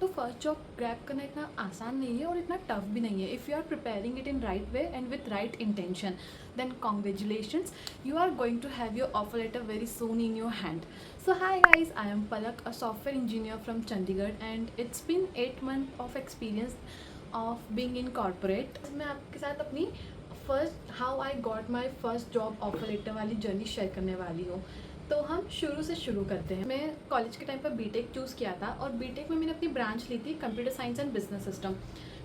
तो first job grab करना इतना आसान नहीं है और इतना टफ भी नहीं है. If you are preparing it in right way and with right intention, then congratulations, you are going to have your offer letter very soon in your hand. So hi guys, I am Palak, a software engineer from Chandigarh, and it's been 8 months of experience of being in corporate. मैं आपके साथ अपनी first how I got my first job offer letter वाली journey share करने वाली हूँ. तो हम शुरू से शुरू करते हैं. मैं कॉलेज के टाइम पर बीटेक चूज़ किया था और बीटेक में मैंने अपनी ब्रांच ली थी computer science and business system.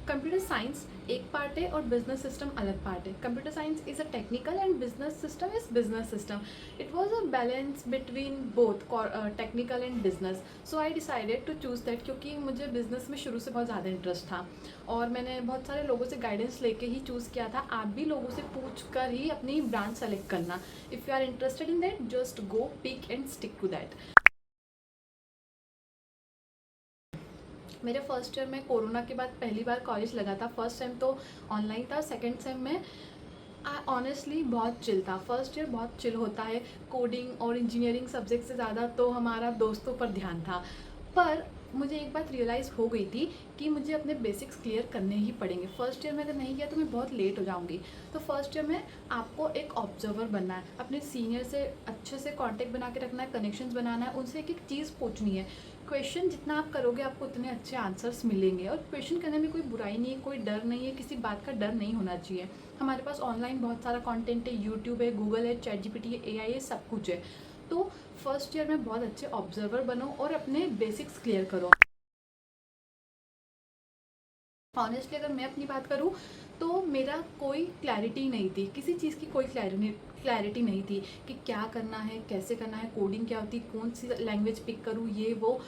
Computer science एक पार्ट है और बिजनेस सिस्टम अलग पार्ट है. Computer science is a technical and business system is business system. It was a balance between both technical and business. So I decided to choose that क्योंकि मुझे business में शुरू से बहुत ज़्यादा इंटरेस्ट था और मैंने बहुत सारे लोगों से गाइडेंस लेके ही चूज़ किया था. आप भी लोगों से पूछ कर ही अपनी ब्रांच सेलेक्ट करना. If you are interested in that, just go pick and stick to that. मेरे फर्स्ट ईयर में कोरोना के बाद पहली बार कॉलेज लगा था. फर्स्ट सेम तो ऑनलाइन था, सेकंड सेम में ऑनेस्टली बहुत चिल था. फर्स्ट ईयर बहुत चिल होता है. कोडिंग और इंजीनियरिंग सब्जेक्ट से ज़्यादा तो हमारा दोस्तों पर ध्यान था. पर मुझे एक बात रियलाइज़ हो गई थी कि मुझे अपने बेसिक्स क्लियर करने ही पड़ेंगे. फर्स्ट ईयर में अगर नहीं किया तो मैं बहुत लेट हो जाऊंगी. तो फर्स्ट ईयर में आपको एक ऑब्जर्वर बनना है, अपने सीनियर से अच्छे से कांटेक्ट बना के रखना है, कनेक्शंस बनाना है, उनसे एक एक चीज़ पूछनी है. क्वेश्चन जितना आप करोगे आपको उतने अच्छे आंसर्स मिलेंगे. और क्वेश्चन करने में कोई बुराई नहीं है, कोई डर नहीं है, किसी बात का डर नहीं होना चाहिए. हमारे पास ऑनलाइन बहुत सारा कंटेंट है, यूट्यूब है, गूगल है, चैट जीपीटी है, एआई है, सब कुछ है. तो फर्स्ट ईयर में बहुत अच्छे ऑब्जर्वर बनो और अपने बेसिक्स क्लियर करो. ऑनेस्टली अगर मैं अपनी बात करूँ तो मेरा कोई क्लैरिटी नहीं थी, किसी चीज़ की कोई क्लैरिटी नहीं थी कि क्या करना है, कैसे करना है, कोडिंग क्या होती, कौन सी लैंग्वेज पिक करूँ, ये वो.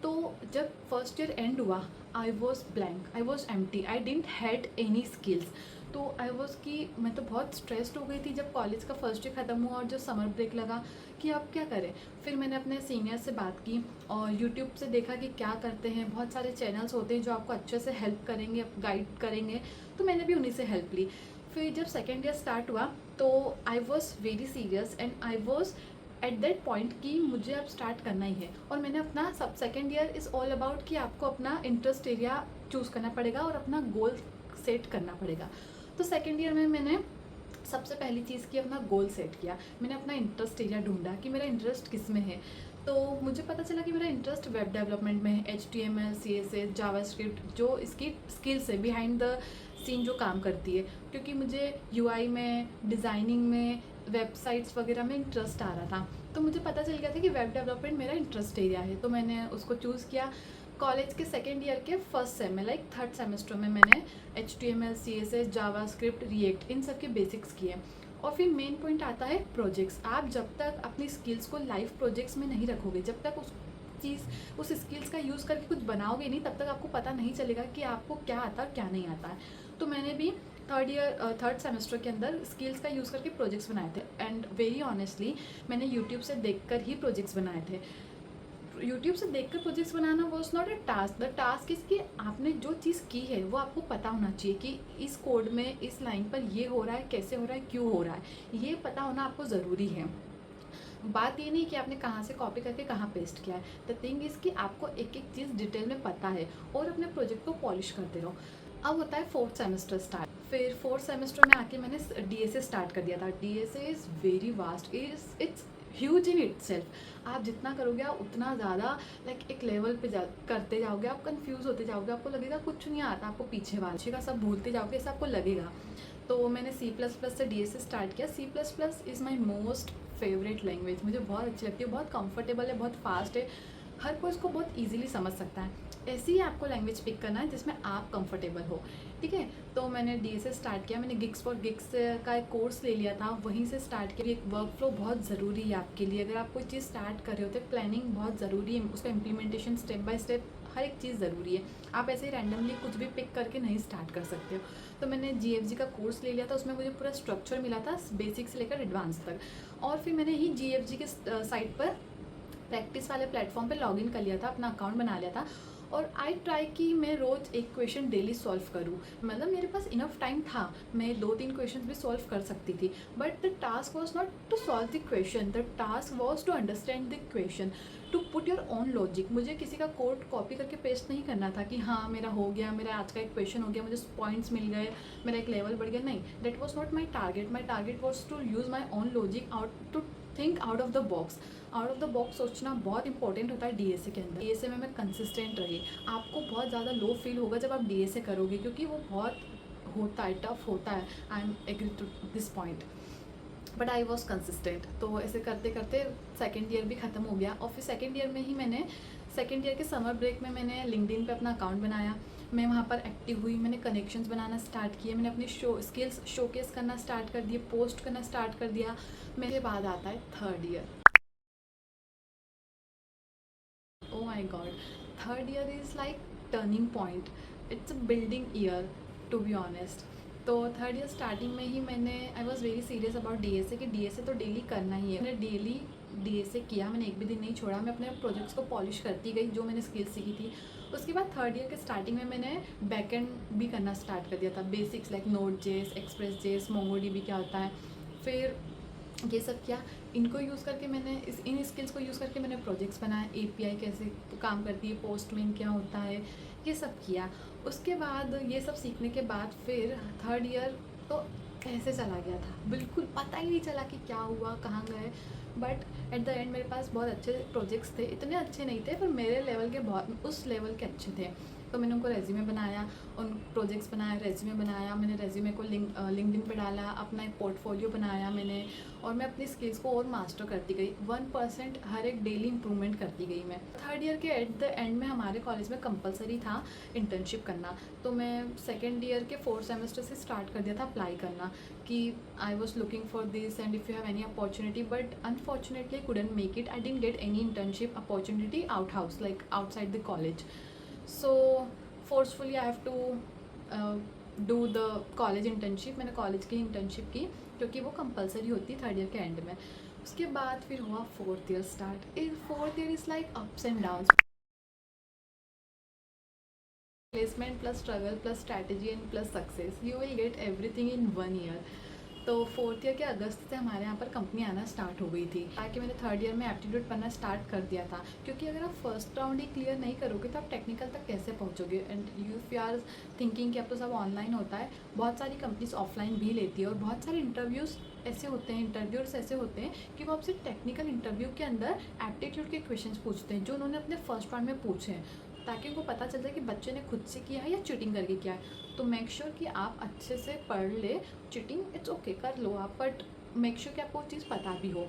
तो जब फर्स्ट ईयर एंड हुआ I was blank, I was empty, I didn't had any skills. तो आई वॉज कि मैं तो बहुत स्ट्रेस्ड हो गई थी जब कॉलेज का फर्स्ट ईयर ख़त्म हुआ और जो समर ब्रेक लगा कि अब क्या करें. फिर मैंने अपने सीनियर से बात की और यूट्यूब से देखा कि क्या करते हैं. बहुत सारे चैनल्स होते हैं जो आपको अच्छे से हेल्प करेंगे, गाइड करेंगे. तो मैंने भी उन्हीं से हेल्प ली. फिर जब सेकेंड ईयर स्टार्ट हुआ तो आई was very serious and I was at that point कि मुझे अब स्टार्ट करना ही है. और मैंने अपना सब second year is all about कि आपको अपना इंटरेस्ट एरिया चूज़ करना पड़ेगा और अपना गोल सेट करना पड़ेगा. तो सेकेंड ईयर में मैंने सबसे पहली चीज़ की अपना गोल सेट किया. मैंने अपना इंटरेस्ट एरिया ढूंढा कि मेरा इंटरेस्ट किस में है. तो मुझे पता चला कि मेरा इंटरेस्ट वेब डेवलपमेंट में है. HTML, CSS, जावास्क्रिप्ट, जो इसकी स्किल्स है बिहाइंड द सीन जो काम करती है. क्योंकि मुझे UI में, डिज़ाइनिंग में, वेबसाइट्स वगैरह में इंटरेस्ट आ रहा था. तो मुझे पता चल गया था कि वेब डेवलपमेंट मेरा इंटरेस्ट एरिया है. तो मैंने उसको चूज़ किया. कॉलेज के सेकेंड ईयर के फर्स्ट सेम में लाइक थर्ड सेमेस्टर में मैंने HTML, CSS, JavaScript, react in सब के बेसिक्स किए. और फिर मेन पॉइंट आता है प्रोजेक्ट्स. आप जब तक अपनी स्किल्स को लाइव प्रोजेक्ट्स में नहीं रखोगे, जब तक उस स्किल्स का यूज़ करके कुछ बनाओगे नहीं, तब तक आपको पता नहीं चलेगा कि आपको क्या आता है और क्या नहीं आता है. तो मैंने भी थर्ड सेमेस्टर के अंदर स्किल्स का यूज़ करके प्रोजेक्ट्स बनाए थे. एंड वेरी ऑनेस्टली मैंने यूट्यूब से देखकर ही प्रोजेक्ट्स बनाए थे. यूट्यूब से देखकर projects banana was not a task. The task is कि आपने जो चीज़ की है वो आपको पता होना चाहिए कि इस कोड में इस लाइन पर ये हो रहा है, कैसे हो रहा है, क्यों हो रहा है. ये पता होना आपको ज़रूरी है. बात ये नहीं कि आपने कहाँ से कॉपी करके कहाँ पेस्ट किया है. द थिंग इज़ कि आपको एक एक चीज़ डिटेल में पता है और अपने प्रोजेक्ट को पॉलिश करते रहो. अब होता है फोर्थ सेमेस्टर स्टार्ट. फिर फोर्थ सेमेस्टर में आके मैंने DSA स्टार्ट कर दिया था. DSA is very vast, it's huge in it self. आप जितना करोगे आप उतना ज़्यादा लाइक एक लेवल पे करते जाओगे. आप कंफ्यूज होते जाओगे, आपको लगेगा कुछ नहीं आता, आपको पीछे का सब भूलते जाओगे, ऐसा आपको लगेगा. तो मैंने C++ से DSA स्टार्ट किया. C++ is my most favourite language. मुझे बहुत अच्छी लगती है, बहुत कंफर्टेबल है, बहुत फास्ट है, हर कोई इसको बहुत ईजिली समझ सकता है. ऐसी ही आपको लैंग्वेज पिक करना है जिसमें आप कंफर्टेबल हो. ठीक है. तो मैंने DSA स्टार्ट किया. मैंने गिग्स फॉर गिग्स का एक कोर्स ले लिया था, वहीं से स्टार्ट किया. एक वर्क फ्लो बहुत ज़रूरी है आपके लिए. अगर आप कोई चीज़ स्टार्ट कर रहे हो तो प्लानिंग बहुत ज़रूरी है, उसका इम्प्लीमेंटेशन स्टेप बाय स्टेप हर एक चीज़ ज़रूरी है. आप ऐसे ही रैंडमली कुछ भी पिक करके नहीं स्टार्ट कर सकते हो. तो मैंने GFG का कोर्स ले लिया था. उसमें मुझे पूरा स्ट्रक्चर मिला था बेसिक से लेकर एडवांस तक. और फिर मैंने ही GFG के साइट पर प्रैक्टिस वाले प्लेटफॉर्म पे लॉगिन कर लिया था, अपना अकाउंट बना लिया था. और आई ट्राई कि मैं रोज़ एक क्वेश्चन डेली सॉल्व करूँ। मतलब मेरे पास इनफ टाइम था, मैं 2-3 क्वेश्चन भी सॉल्व कर सकती थी, but the task was not to solve the question, the task was to understand the question, to put your own logic. मुझे किसी का कोड कॉपी करके पेस्ट नहीं करना था कि हाँ मेरा हो गया, मेरा आज का एक क्वेश्चन हो गया, मुझे पॉइंट्स मिल गए, मेरा एक लेवल बढ़ गया। नहीं, that was not my target. My target was to use my own logic, out to think out of the box. Out of the box सोचना बहुत इंपॉर्टेंट होता है डीएसए के अंदर। डीएसए में मैं कंसिस्टेंट रही। आपको बहुत ज़्यादा लो फील होगा जब आप डीएसए करोगे, क्योंकि वो बहुत होता है, टफ होता है। I am agree to this point, but I was consistent. तो ऐसे करते करते सेकेंड ईयर भी ख़त्म हो गया, और फिर सेकेंड ईयर में ही मैंने, सेकेंड ईयर के समर ब्रेक में मैंने लिंक्डइन पे अपना अकाउंट बनाया। मैं वहाँ पर एक्टिव हुई, मैंने कनेक्शंस बनाना स्टार्ट किए, मैंने अपनी स्किल्स शोकेस करना स्टार्ट कर दिए, पोस्ट करना स्टार्ट कर दिया। मेरे बाद आता है third year. Oh my god, third year is like turning point, it's a building year to be honest. तो थर्ड ईयर स्टार्टिंग में ही मैंने, I was very serious about DSA कि डीएसए तो डेली करना ही है। मैंने डेली डीएसए किया, मैंने एक भी दिन नहीं छोड़ा। मैं अपने प्रोजेक्ट्स को पॉलिश करती गई, जो मैंने स्किल्स सीखी थी। उसके बाद थर्ड ईयर के स्टार्टिंग में मैंने बैकएंड भी करना स्टार्ट कर दिया था, बेसिक्स लाइक नोड जेस, एक्सप्रेस जेस, मोंगोडीबी क्या होता है, फिर ये सब किया। इनको यूज़ करके मैंने इन स्किल्स को यूज़ करके मैंने प्रोजेक्ट्स बनाए, एपीआई कैसे काम करती है, पोस्टमैन क्या होता है, ये सब किया। उसके बाद ये सब सीखने के बाद फिर थर्ड ईयर तो ऐसे चला गया था, बिल्कुल पता ही नहीं चला कि क्या हुआ, कहाँ गए। बट एट द एंड मेरे पास बहुत अच्छे प्रोजेक्ट्स थे, इतने अच्छे नहीं थे पर मेरे लेवल के, बहुत उस लेवल के अच्छे थे। तो मैंने उनको रेज्यूमे बनाया, उन प्रोजेक्ट्स बनाया, रेज्यूमे बनाया, मैंने रेज्यूमे को लिंक्डइन पे डाला, अपना एक पोर्टफोलियो बनाया मैंने, और मैं अपनी स्किल्स को और मास्टर करती गई। 1% हर एक डेली इंप्रूवमेंट करती गई मैं। थर्ड ईयर के एट द एंड में हमारे कॉलेज में कंपलसरी था इंटर्नशिप करना, तो मैं सेकेंड ईयर के 4th सेमेस्टर से स्टार्ट कर दिया था अप्लाई करना कि I was looking for this and if you have any opportunity, but unfortunately I couldn't make it. I didn't get any internship opportunity out house, like outside the college. So forcefully I have to do the college internship. मैंने college की internship की, क्योंकि वो compulsory होती है third year के and में। उसके बाद फिर हुआ fourth year start. Fourth year is like ups and downs, placement plus struggle plus strategy and plus success, you will get everything in 1 year. तो फोर्थ ईयर के अगस्त से हमारे यहाँ पर कंपनी आना स्टार्ट हो गई थी, ताकि मैंने थर्ड ईयर में एप्टीट्यूड पढ़ना स्टार्ट कर दिया था। क्योंकि अगर आप फर्स्ट राउंड ही क्लियर नहीं करोगे तो आप टेक्निकल तक कैसे पहुँचोगे। एंड यू आर थिंकिंग कि अब तो सब ऑनलाइन होता है, बहुत सारी कंपनीज ऑफलाइन भी लेती है, और बहुत सारे इंटरव्यूज़ ऐसे होते हैं, इंटरव्यूअर्स ऐसे होते हैं कि वो आपसे टेक्निकल इंटरव्यू के अंदर एप्टीट्यूड के क्वेश्चंस पूछते हैं, जो उन्होंने अपने फर्स्ट राउंड में पूछे हैं, ताकि उनको पता चल जाए कि बच्चे ने खुद से किया है या चीटिंग करके किया है। तो मेक श्योर कि आप अच्छे से पढ़ ले। चीटिंग इट्स ओके, कर लो आप, बट मेक श्योर कि आपको वो चीज़ पता भी हो।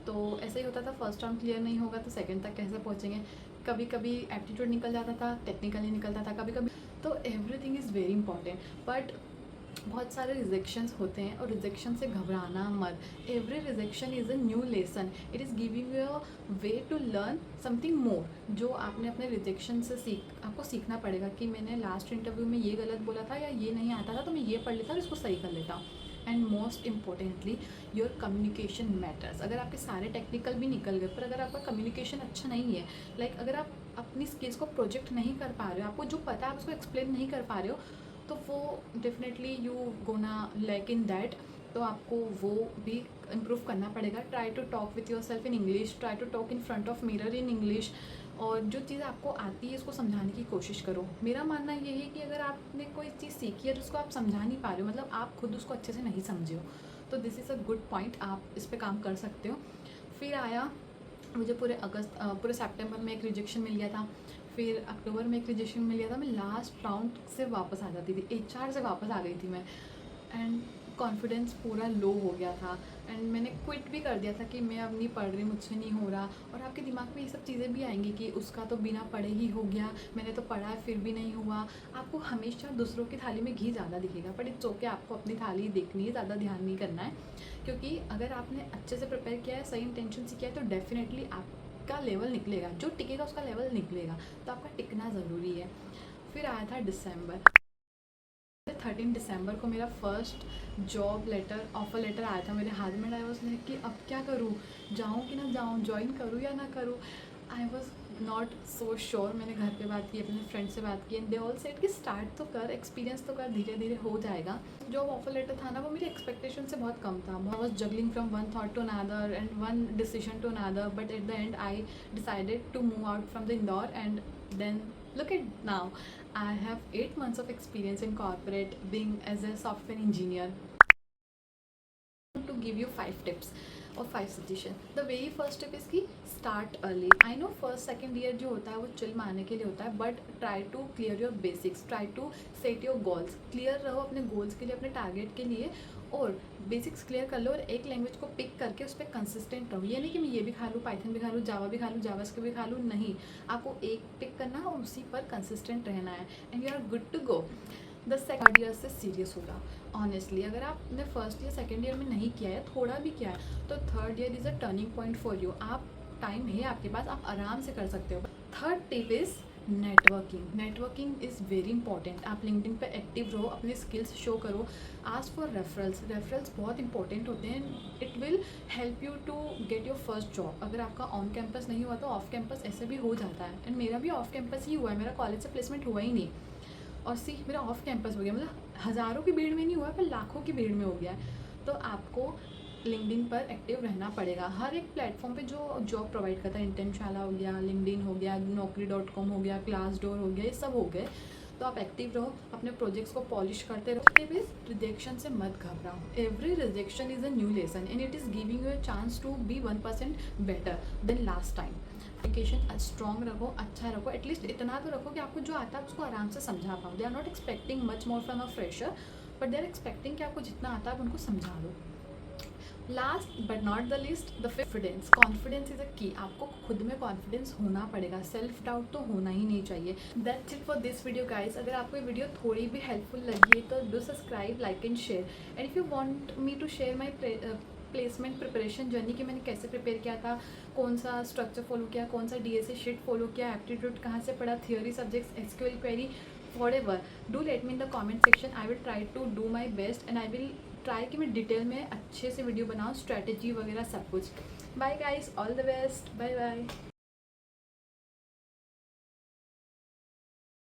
तो ऐसे ही होता था, फर्स्ट राउंड क्लियर नहीं होगा तो सेकंड तक कैसे पहुँचेंगे। कभी कभी एप्टीट्यूड निकल जाता था, टेक्निकल नहीं निकलता था कभी कभी। तो everything is very important, but बहुत सारे रिजेक्शंस होते हैं, और रिजेक्शन से घबराना मत। Every rejection is a new lesson, it is giving you a way to learn something more, जो आपने अपने रिजेक्शन से आपको सीखना पड़ेगा कि मैंने लास्ट इंटरव्यू में ये गलत बोला था या ये नहीं आता था, तो मैं ये पढ़ लेता और इसको सही कर लेता। And most importantly your communication matters. अगर आपके सारे टेक्निकल भी निकल गए, पर अगर आपका कम्युनिकेशन अच्छा नहीं है, लाइक अगर आप अपनी स्किल्स को प्रोजेक्ट नहीं कर पा रहे हो, आपको जो पता है आप उसको एक्सप्लेन नहीं कर पा रहे हो, तो वो definitely you gonna lack in that. तो आपको वो भी इम्प्रूव करना पड़ेगा। Try to talk with yourself in English, try to talk in front of mirror in English, और जो चीज़ आपको आती है उसको समझाने की कोशिश करो। मेरा मानना ये है कि अगर आपने कोई चीज़ सीखी है तो उसको आप समझा नहीं पा रहे हो, मतलब आप खुद उसको अच्छे से नहीं समझे हो, तो this is a good point, आप इस पर काम कर सकते हो। फिर आया मुझे पूरे सितंबर में एक रिजेक्शन मिल गया था, फिर अक्टूबर में एक रिजेक्शन मिल गया था। मैं लास्ट राउंड से वापस आ जाती थी, एचआर से वापस आ गई थी मैं, एंड कॉन्फिडेंस पूरा लो हो गया था, एंड मैंने क्विट भी कर दिया था कि मैं अब नहीं पढ़ रही, मुझसे नहीं हो रहा। और आपके दिमाग में ये सब चीज़ें भी आएंगी कि उसका तो बिना पढ़े ही हो गया, मैंने तो पढ़ा है फिर भी नहीं हुआ। आपको हमेशा दूसरों की थाली में घी ज़्यादा दिखेगा, बट इट्स ओके, आपको अपनी थाली देखनी है, ज़्यादा ध्यान नहीं करना है। क्योंकि अगर आपने अच्छे से प्रिपेयर किया है, सही इंटेंशन से किया है, तो डेफिनेटली आपका लेवल निकलेगा, जो टिकेगा उसका लेवल निकलेगा। तो आपका टिकना ज़रूरी है। फिर आया था दिसंबर। 13 दिसंबर को मेरा first job letter, offer letter आया था मेरे हाथ में। आई वॉज लाइक कि अब क्या करूँ, जाऊँ कि ना जाऊँ, ज्वाइन करूँ या ना करूँ। I was not so sure. मैंने घर पे बात की, अपने फ्रेंड से बात की, एंड दे ऑल सेड कि स्टार्ट तो कर, एक्सपीरियंस तो कर, धीरे धीरे हो जाएगा। जॉब ऑफर लेटर था ना, वो मेरी एक्सपेक्टेशन से बहुत कम था। I was juggling from one thought to another and one decision to another, but at the end I decided to move out from the Indore and then look at now, I have 8 months of experience in corporate being as a software engineer. To give you 5 tips or 5 suggestion. The very first tip is कि start early. I know first second year जो होता है वो chill मारने के लिए होता है, but try to clear your basics, try to set your goals. Clear रहो अपने goals के लिए, अपने target के लिए, और बेसिक्स क्लियर कर लो और एक लैंग्वेज को पिक करके उस पर कंसिस्टेंट रहो। ये नहीं कि मैं ये भी खा लूँ, पाइथन भी खा लूँ, जावा भी खा लूँ, जावास्क्रिप्ट भी खा लूँ, नहीं, आपको एक पिक करना है और उसी पर कंसिस्टेंट रहना है and you are good to go. The second year से सीरियस होगा ऑनेस्टली। अगर आपने फर्स्ट ईयर सेकंड ईयर में नहीं किया है, थोड़ा भी किया है, तो third year is a turning point for you. आप टाइम है आपके पास, आप आराम से कर सकते हो। Third tip is networking. Networking is very important. आप लिंक्डइन पे एक्टिव रहो, अपने स्किल्स शो करो, आस्क फॉर रेफरल्स। रेफरल्स बहुत इंपॉर्टेंट होते हैं, it will help you to get your first job. अगर आपका ऑन कैंपस नहीं हुआ तो ऑफ कैंपस ऐसे भी हो जाता है, एंड मेरा भी ऑफ कैंपस ही हुआ है, मेरा कॉलेज से प्लेसमेंट हुआ ही नहीं, और मेरा ऑफ कैंपस हो गया। मतलब हज़ारों की भीड़ में नहीं हुआ, पर लाखों की भीड़ में हो गया है। तो आपको लिंक्डइन पर एक्टिव रहना पड़ेगा। हर एक प्लेटफॉर्म पे जो जॉब प्रोवाइड करता है, इंटर्नशाला हो गया, लिंक्डइन हो गया, naukri.com हो गया, ग्लासडोर हो गया, ये सब हो गए। तो आप एक्टिव रहो, अपने प्रोजेक्ट्स को पॉलिश करते रहो। रिजेक्शन से मत घबराओ। Every rejection is a new lesson and it is giving you a chance to be 1% better than last time. Communication strong रखो, अच्छा रखो, एटलीस्ट इतना तो रखो कि आपको जो आता है उसको आराम से समझा पाओ। They are not expecting much more from a fresher, but they are expecting कि आपको जितना आता है आप उनको समझा दो। Last but not the least, the confidence. Confidence is a key. आपको खुद में कॉन्फिडेंस होना पड़ेगा, सेल्फ डाउट तो होना ही नहीं चाहिए। That's it for this video guys. अगर आपको ये वीडियो थोड़ी भी हेल्पफुल लगी है तो do subscribe, like and share. And if you want me to share my placement preparation journey, कि मैंने कैसे प्रिपेयर किया था, कौन सा स्ट्रक्चर फॉलो किया, कौन सा DSA शीट फॉलो किया, एप्टीट्यूड कहाँ से पढ़ा, theory subjects, SQL query, whatever, do let me in the comment section. I will try to do my best and I will try कि मैं डिटेल में अच्छे से वीडियो बनाऊँ, स्ट्रैटेजी वगैरह सब कुछ। Bye guys, all the best, bye bye.